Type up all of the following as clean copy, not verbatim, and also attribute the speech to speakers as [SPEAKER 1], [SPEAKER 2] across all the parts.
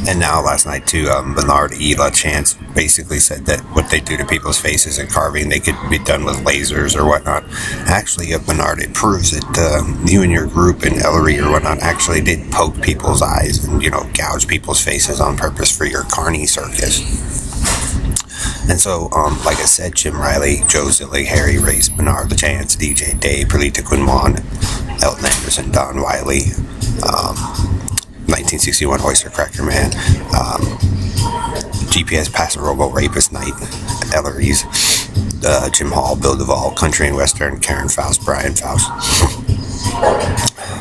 [SPEAKER 1] And now last night too, Bernard E. LaChance basically said that what they do to people's faces and carving, they could be done with lasers or whatnot. Actually, Bernard, it proves that you and your group and Ellery or whatnot actually did poke people's eyes and, gouge people's faces on purpose for your carny circus. And so, like I said, Jim Riley, Joe Zillig, Harry Race, Bernard LaChance, DJ Dave, Perlita Quinmon, Elton Anderson, Don Wiley, 1961 Oyster Cracker Man, GPS Passer Robo Rapist Night, Ellery's, Jim Hall, Bill Duvall, Country and Western, Karen Faust, Brian Faust.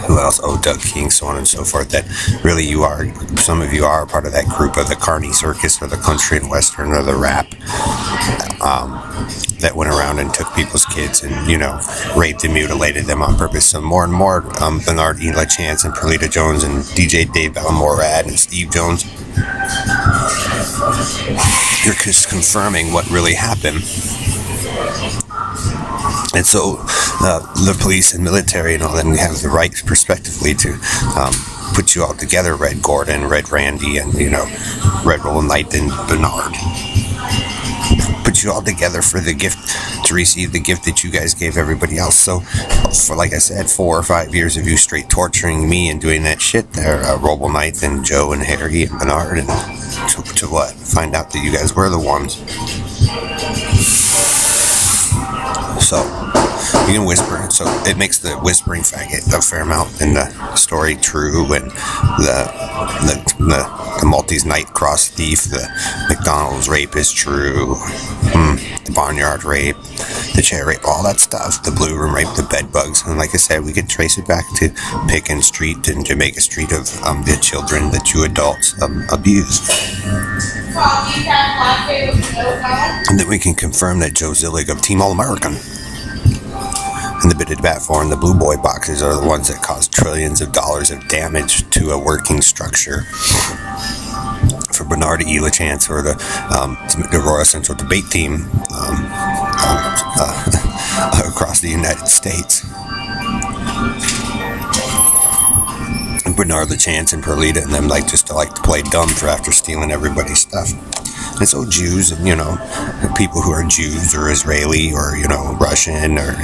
[SPEAKER 1] Who else? Oh, Doug King, so on and so forth. That really some of you are part of that group of the Carney Circus or the Country and Western or the rap that went around and took people's kids and, raped and mutilated them on purpose. So more and more, Bernard E. LaChance and Perlita Jones and DJ Dave Ballamorad and Steve Jones, you're just confirming what really happened. And so the police and military and all them have the right, prospectively, to put you all together, Red Gordon, Red Randy, and, Red Roll Knight and Bernard. Put you all together for the gift, to receive the gift that you guys gave everybody else. So, for, like I said, 4 or 5 years of you straight torturing me and doing that shit there, Robo Knight and Joe and Harry and Bernard, and to what? Find out that you guys were the ones. So, you can whisper. So it makes the whispering faggot a fair amount in the story true, and the Maltese night cross thief, the McDonald's rape is true, the barnyard rape, the chair rape, all that stuff, the blue room rape, the bed bugs. And like I said, we could trace it back to Pickens Street and Jamaica Street of the children that you adults abused. And then we can confirm that Joe Zillig of Team All-American and the Bitted Bat 4 and the Blue Boy boxes are the ones that cause trillions of dollars of damage to a working structure. For Bernard E. LaChance or the Aurora Central Debate Team across the United States. And Bernard LaChance and Perlita and them like to play dumb for after stealing everybody's stuff. And so Jews, people who are Jews or Israeli or, Russian or,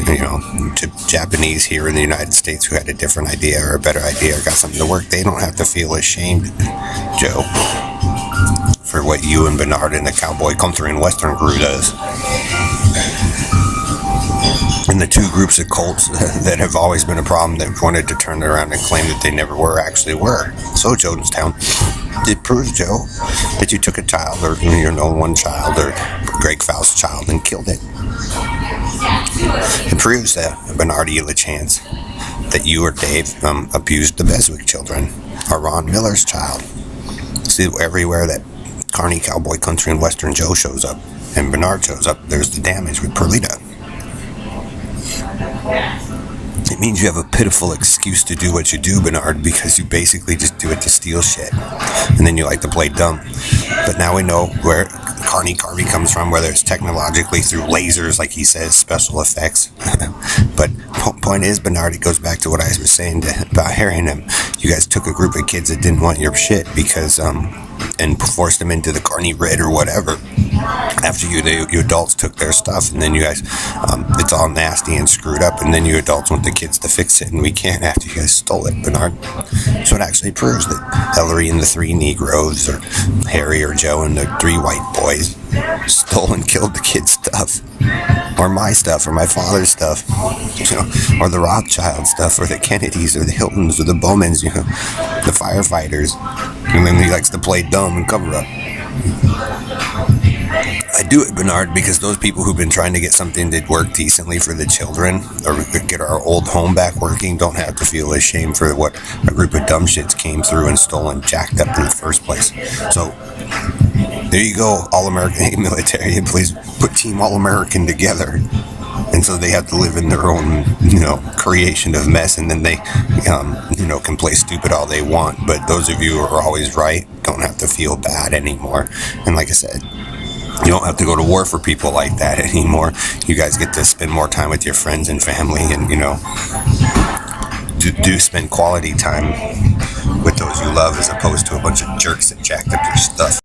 [SPEAKER 1] Japanese here in the United States who had a different idea or a better idea or got something to work, they don't have to feel ashamed, Joe, for what you and Bernard and the Cowboy Country and Western crew does. And the two groups of cults that have always been a problem that wanted to turn around and claim that they never were, actually were. So Jonestown, it proves, Joe, that you took a child or one child or Greg Faust's child and killed it. It proves that Bernard E. LaChance that you or Dave abused the Beswick children or Ron Miller's child. See, everywhere that Carney, Cowboy, Country, and Western Joe shows up and Bernard shows up, there's the damage with Perlita. It means you have a pitiful excuse to do what you do, Bernard, because you basically just do it to steal shit. And then you like to play dumb. But now we know where Carney Carvey comes from, whether it's technologically through lasers, like he says, special effects. But point is, Bernard, it goes back to what I was saying about Harry and him. You guys took a group of kids that didn't want your shit because, and forced them into the Carney Red or whatever. After you adults took their stuff, and then you guys, it's all nasty and screwed up, and then you adults want the kids to fix it, and we can't after you guys stole it, Bernard. So it actually proves that Ellery and the 3 Negroes, or Harry or Joe and the 3 white boys, stole and killed the kids' stuff, or my stuff, or my father's stuff, or the Rothschild stuff, or the Kennedys, or the Hiltons, or the Bowmans, the firefighters, and then he likes to play dumb and cover up. I do it, Bernard, because those people who've been trying to get something that work decently for the children or get our old home back working don't have to feel ashamed for what a group of dumb shits came through and stole and jacked up in the first place. So there you go, All-American military, and please put Team All-American together. And so they have to live in their own, creation of mess, and then they, can play stupid all they want. But those of you who are always right don't have to feel bad anymore. And like I said, you don't have to go to war for people like that anymore. You guys get to spend more time with your friends and family and, do spend quality time with those you love as opposed to a bunch of jerks that jacked up your stuff.